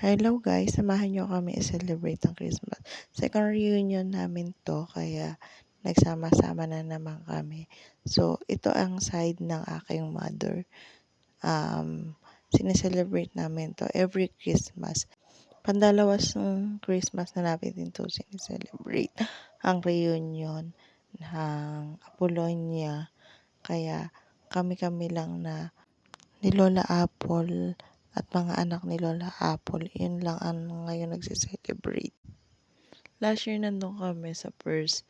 Hello guys, samahan niyo kami i-celebrate ang Christmas. Second reunion namin 'to kaya nagsama-sama na naman kami. So, ito ang side ng aking mother. Sine-celebrate namin 'to every Christmas. Pandalawas Christmas na namin 'to sine-celebrate ang reunion ng Apollonia. Kaya kami-kami lang na ni Lola Apple at mga anak ni Lola Apple, yun lang ang ngayon nagse-celebrate. Last year nandun kami sa first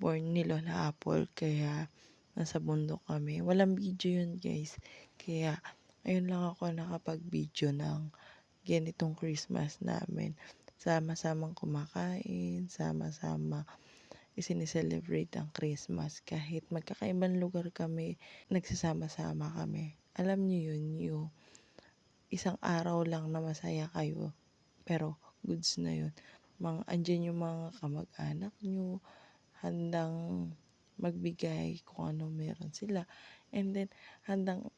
born ni Lola Apple, kaya nasa bundok kami. Walang video yun guys, kaya ayun lang ako nakapag-video ng ganitong Christmas namin. Sama-samang kumakain, sama-sama isine-celebrate ang Christmas. Kahit magkakaibang lugar kami, nagsasama-sama kami. Alam niyo yun, yung isang araw lang na masaya kayo, pero goods na yun. Andyan yung mga kamag-anak nyo, handang magbigay kung ano meron sila. And then, handang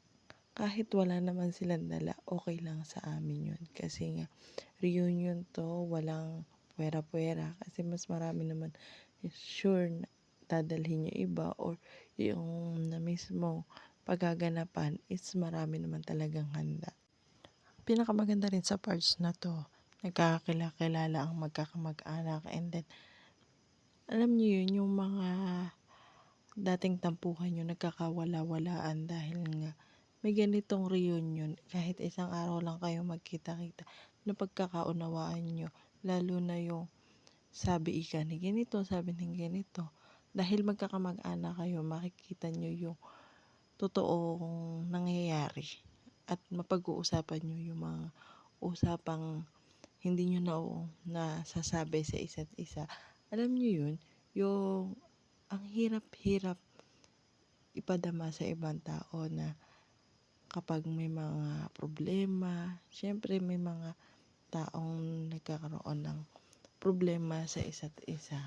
kahit wala naman silang dala, okay lang sa amin yun. Kasi nga, reunion to, walang puwera-puwera. Kasi mas marami naman, sure, na dadalhin yung iba or yung na mismo paggaganapan is marami naman talagang handa. Pinakamaganda rin sa parts na 'to, nagkakakilala ang magkakamag-anak, and then alam niyo yun, yung mga dating tampuhan niyo nagkakawala-walaan dahil nga may ganitong reunion. Kahit isang araw lang kayo magkita-kita, napagkakaunawaan niyo, lalo na yung sabi ika ni ganito, sabi ni ganito. Dahil magkakamag-anak kayo, makikita niyo yung totoong nangyayari at mapag-uusapan niyo yung mga usapang hindi niyo nasasabi sa isa't isa. Alam niyo yun, yung ang hirap-hirap ipadama sa ibang tao na kapag may mga problema, syempre may mga taong nagkakaroon ng problema sa isa't isa.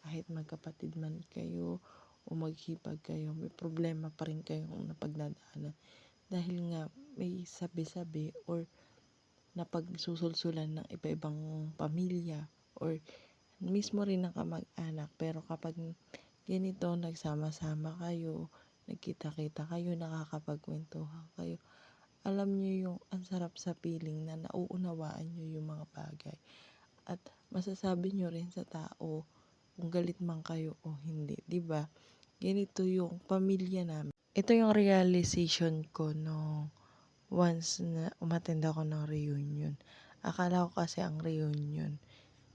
Kahit magkapatid man kayo o maghipag kayo, may problema pa rin kayong napagdadaanan. Dahil nga may sabi-sabi or napagsusulsulan ng iba-ibang pamilya or mismo rin ng kamag-anak. Pero kapag ganito, nagsama-sama kayo, nagkita-kita kayo, nakakapagkwentuhan kayo, alam niyo yung ang sarap sa feeling na nauunawaan niyo yung mga bagay. At masasabi niyo rin sa tao kung galit man kayo o hindi, 'di ba? Ganito yung pamilya namin. Ito yung realization ko no once na umattend ako ng reunion. Akala ko kasi ang reunion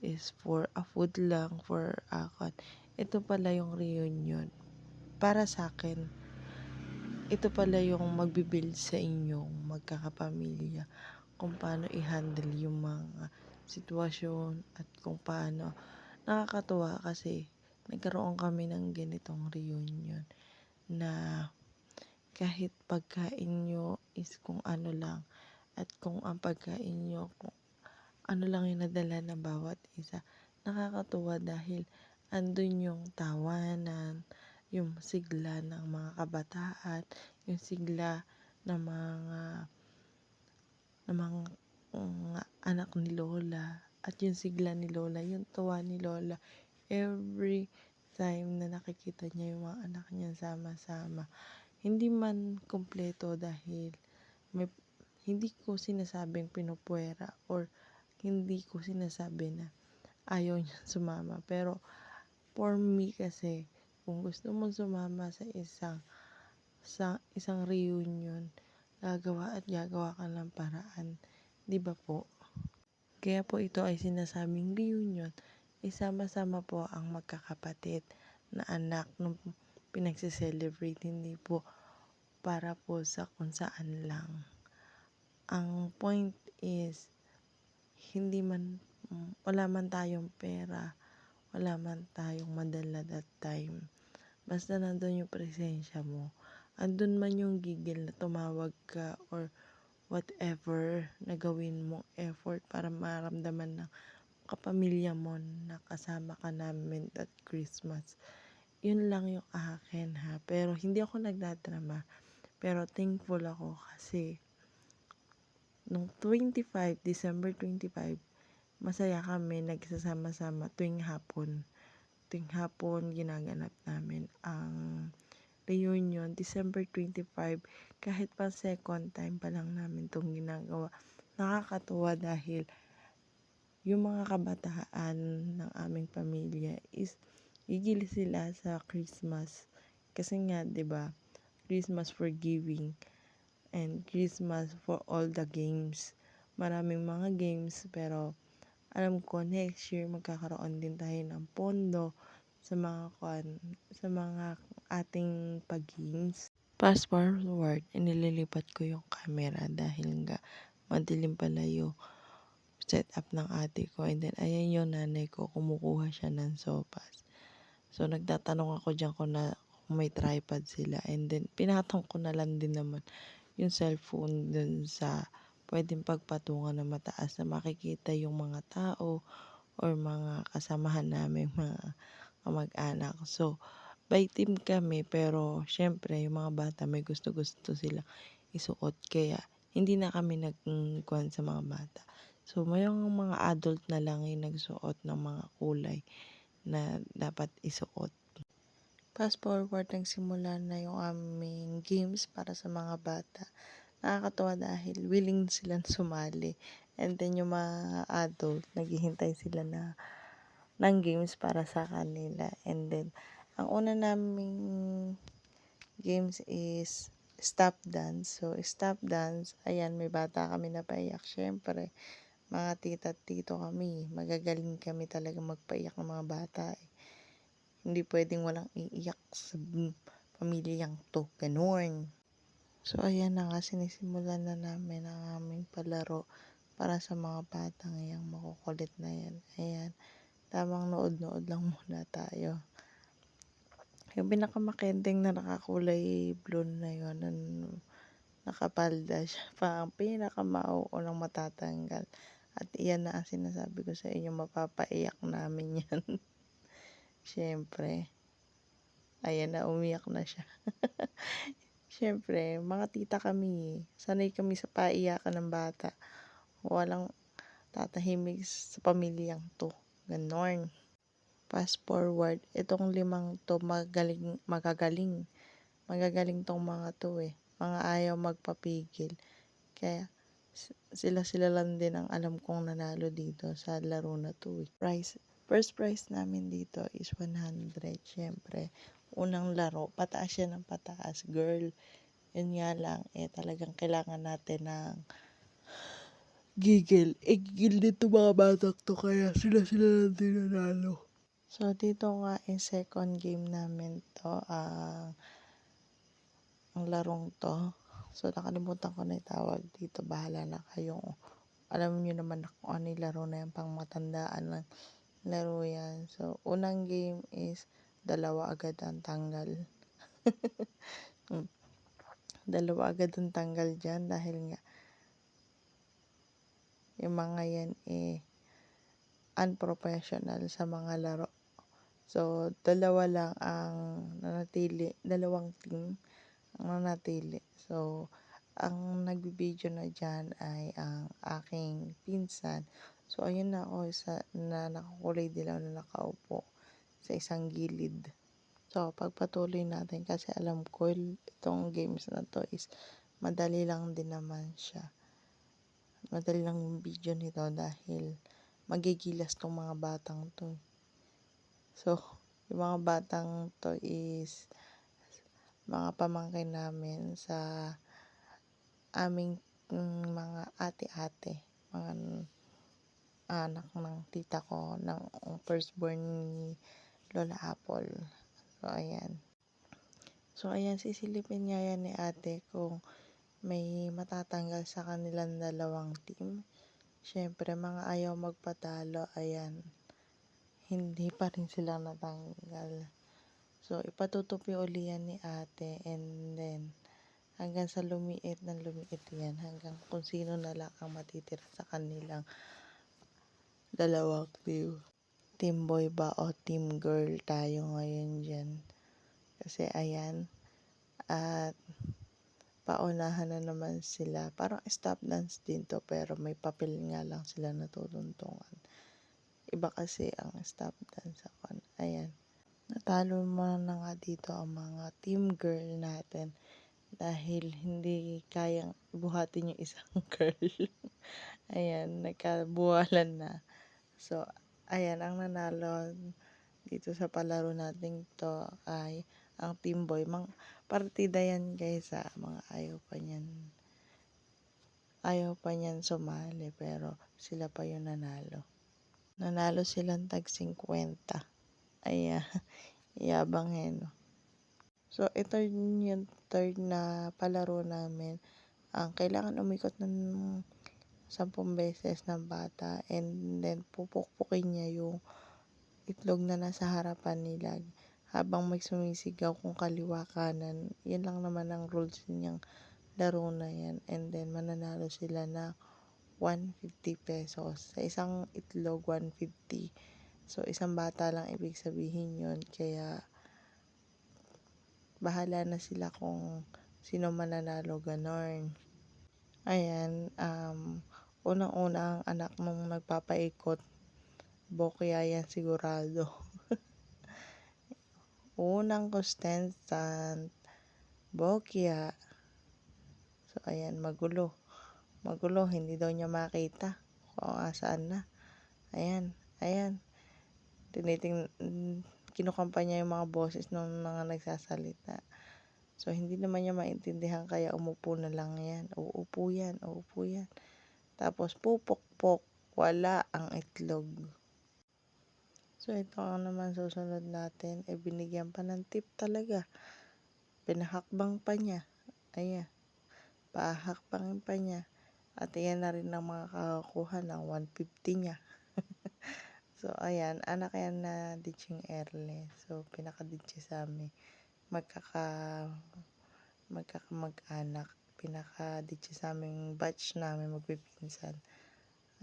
is for a food lang, for akon. Ito pala yung reunion. Para sa akin, ito pala yung magbibuild sa inyong magkakapamilya kung paano i-handle yung mga sitwasyon at kung paano. Nakakatuwa kasi nagkaroon kami ng ganitong reunion na kahit pagkain nyo is kung ano lang at kung ang pagkain nyo kung ano lang yung nadala ng bawat isa. Nakakatuwa dahil andun yung tawanan, yung sigla ng mga kabataan, yung sigla ng mga anak ni Lola, at yung sigla ni Lola, yung tuwa ni Lola every time na nakikita niya yung mga anak niya sama-sama. Hindi man kumpleto dahil may, hindi ko sinasabing pinupuwera or hindi ko sinasabi na ayaw niya sumama. Pero for me kasi, kung gusto mong sumama sa isang reunion, gagawa at gagawa ka ng paraan, 'di ba po? Kaya po ito ay sinasabing reunion, isama-sama po ang magkakapatid na anak nung pinagse-celebrate, hindi po para po sa kung saan lang. Ang point is, wala man tayong pera, wala man tayong madala that time. Basta nandun yung presensya mo, andun man yung gigil na tumawag ka or whatever na gawin mong effort para maramdaman ng kapamilya mo na kasama ka namin at Christmas. Yun lang yung akin ha. Pero hindi ako nagdadrama. Pero thankful ako kasi Nung December 25, masaya kami nagsasama-sama tuwing hapon. Tuwing hapon ginaganap namin ang reunion. December 25, kahit pa second time pa lang namin 'tong ginagawa. Nakakatuwa dahil yung mga kabataan ng aming pamilya is gigil sila sa Christmas. Kasi nga, 'di ba, Christmas for giving and Christmas for all the games. Maraming mga games pero alam ko next year magkakaroon din tayo ng pondo sa mga ating pag-games. Fast forward, inililipat ko yung camera dahil nga madilim pala yung setup ng ate ko. And then, ayan yung nanay ko, kumukuha siya ng sopas. So, nagtatanong ako dyan kung may tripod sila. And then, pinatong ko na lang din naman yung cellphone dun sa pwedeng pagpatungan na mataas na makikita yung mga tao or mga kasamahan namin, mga kamag-anak. So, by team kami pero syempre yung mga bata may gusto-gusto sila isuot kaya hindi na kami nagkuhan sa mga bata. So, mayroong mga adult na lang yung nagsuot ng mga kulay na dapat isuot. Fast forward, nagsimula na yung aming games para sa mga bata. Nakakatuwa dahil willing silang sumali. And then yung mga adult, naghihintay sila ng games para sa kanila. And then, ang una naming games is stop dance. So, stop dance, ayan, may bata kami na paiyak. Syempre, mga tita at tito kami, magagaling kami talaga magpaiyak ng mga bata. Hindi pwedeng walang iiyak sa pamilyang to. Ganun. So, ayan na nga, sinisimulan na namin ang aming palaro para sa mga batang yang makukulit na yan. Ayan, tamang nood-nood lang muna tayo. Yung pinakamakending na nakakulay blue na yun, nakapalda siya pa ang pinakamauunang matatanggal. At iyan na ang sinasabi ko sa inyo, mapapaiyak namin yan. Siyempre, ayan na, umiyak na siya. Siyempre, mga tita kami, sanay kami sa paiyakan ng bata. Walang tatahimik sa pamilyang to. Ganon. Fast forward, itong 5 to magagaling. Magagaling tong mga to Mga ayaw magpapigil. Kaya sila lang din ang alam kong nanalo dito sa laro na to First prize namin dito is 100. Syempre, unang laro, pataas siya ng pataas, girl. Yun nga lang, talagang kailangan natin ng gigil. Gigil dito mga batak to, kaya sila lang din nanalo. So, dito nga in second game namin to, ang larong to. So, nakalimutan ko na itawag dito. Bahala na kayong alam niyo naman kung ano yung laro na yan, pang matandaan ng laro yan. So, unang game is 2 agad ang tanggal. 2 agad ang tanggal dyan dahil nga yung mga yan unprofessional sa mga laro. So, 2 lang ang nanatili, 2 team ang nanatili. So, ang nagbibideo na dyan ay ang aking pinsan. So, ayun na ako na nakakulay dilaw na nakaupo sa isang gilid. So, pagpatuloy natin kasi alam ko itong games na to is madali lang din naman siya. Madali lang yung video nito dahil magigilas tong mga batang to. So, yung mga batang to is mga pamangkin namin sa aming mga ate-ate, mga anak ng tita ko, ng firstborn ni Lola Apple. So, ayan, sisilipin niya yan ni ate kung may matatanggal sa kanilang 2 team. Siyempre, mga ayaw magpatalo, ayan, hindi pa rin sila natanggal. So, ipatutupi uli yan ni ate and then hanggang sa lumiit yan hanggang kung sino na lang ang matitira sa kanilang 2 team. Team boy ba o team girl tayo ngayon dyan. Kasi ayan, at paunahan na naman sila. Parang stop dance din 'to, pero may papel nga lang sila natutungtungan. Iba kasi ang stop dance sa ayan. Natalo mo na nga dito ang mga team girl natin dahil hindi kayang buhatin yung isang girl. Ayan, nagkabuwalan na. So, ayan, ang nanalo dito sa palaro nating to ay ang team boy. Partida yan guys, mga ayaw pa niyan sumali, pero sila pa yung nanalo. Nanalo silang tag 50. Ayan, yabang no. So, ito yung third na palaro namin. Ang kailangan umikot ng 10 beses ng bata, and then pupukpukin niya yung itlog na nasa harapan nila habang may sumisigaw kung kaliwa kanan. Yan lang naman ang rules niyang laro na yan. And then mananalo sila na 150 pesos. Sa isang itlog, 150. So, isang bata lang ibig sabihin yun. Kaya, bahala na sila kung sino mananalo, ganon. Ayan, unang-una ang anak mong nagpapaikot, bokya yan sigurado. Unang contestant, bokya. So, ayan, magulo. Magulo, hindi daw niya makita kung saan na. Ayan. Kinukampanya yung mga boses ng mga nagsasalita. So, hindi naman niya maintindihan, kaya umupo na lang yan. Uupo yan. Tapos, pupukpok. Wala ang itlog. So, ito naman susunod natin. Binigyan pa ng tip talaga. Pinahakbang pa niya. Ayan. Pahakbangin pa niya. At iyan na rin ang makakakuha ng 150 niya. So, ayan. Anak yan na ditching early. So, pinaka-ditch sa amin. Magkakamag-anak. Pinaka-ditch sa aming batch namin magpipinsan.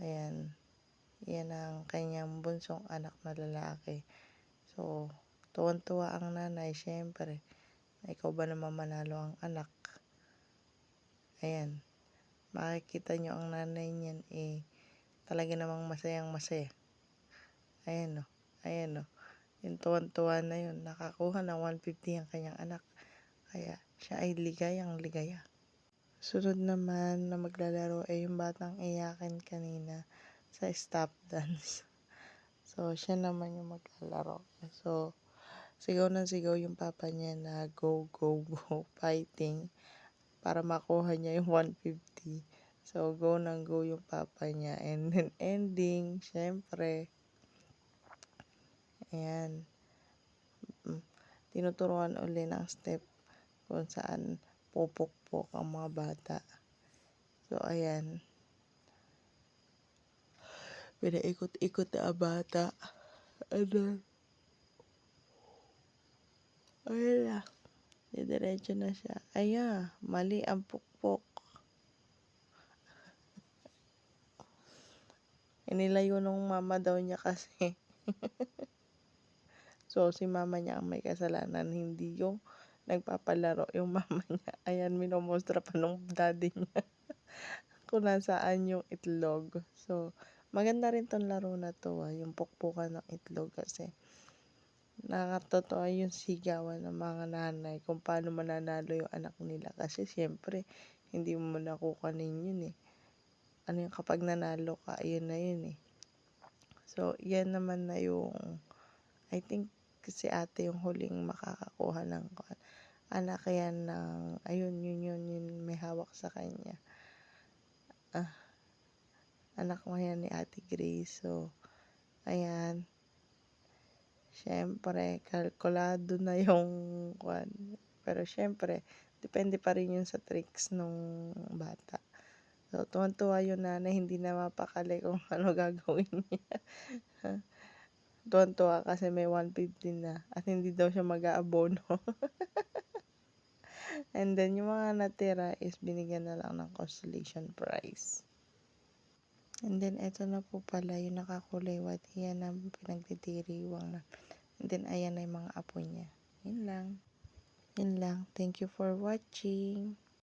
Ayan. Yan ang kanyang bunsong anak na lalaki. So, tuwan-tuwa ang nanay, syempre. Ikaw ba naman manalo ang anak? Ayan. Makikita nyo ang nanay niyan, talaga namang masayang masaya. Ayan o. Yung tuwan-tuwa na yun, nakakuha ng 150 ang kanyang anak. Kaya siya ay ligayang ligaya. Sunod naman na maglalaro ay yung batang iyakin kanina sa stop dance. So, siya naman yung maglalaro. So, sigaw ng sigaw yung papa niya na go, fighting para makuha niya yung 150. So, go ng go yung papa niya. And then, ending, syempre, ayan, tinuturuan uli ng step kung saan pupukpok ang mga bata. So, ayan, pinaikot-ikot na ang bata. And then, ayan na, didiretso na siya. Ayan, mali ang pukpok. Inilayo nung mama daw niya kasi. So, si mama niya ang may kasalanan, hindi yung nagpapalaro, yung mama niya. Ayan, minomostra pa nung daddy niya kung nasaan yung itlog. So, maganda rin tong laro na to, yung pukpukan ng itlog, kasi nakakatotoo yung sigawan ng mga nanay kung paano mananalo yung anak nila. Kasi syempre, hindi mo nakukanin yun Ano yung kapag nanalo ka, ayun na yun So, yan naman na yung, I think, si ate yung huling makakakuha ng anak yan ng, ayun, yun, may hawak sa kanya. Anak mo yan ni Ate Grace. So, ayan. Syempre, kalkulado na yung pero syempre, depende pa rin yun sa tricks nung bata. So, tuwan-tuwa yun nanay, hindi na mapakali kung ano gagawin niya. Tuwan-tuwa kasi may 150 na at hindi daw siya mag-aabono. And then, yung mga natira is binigyan na lang ng consolation prize. And then, eto na po pala yung nakakulay white. Yan ang pinagdidiriwang na. And then, ayan na yung mga apo niya. Yun lang. Thank you for watching.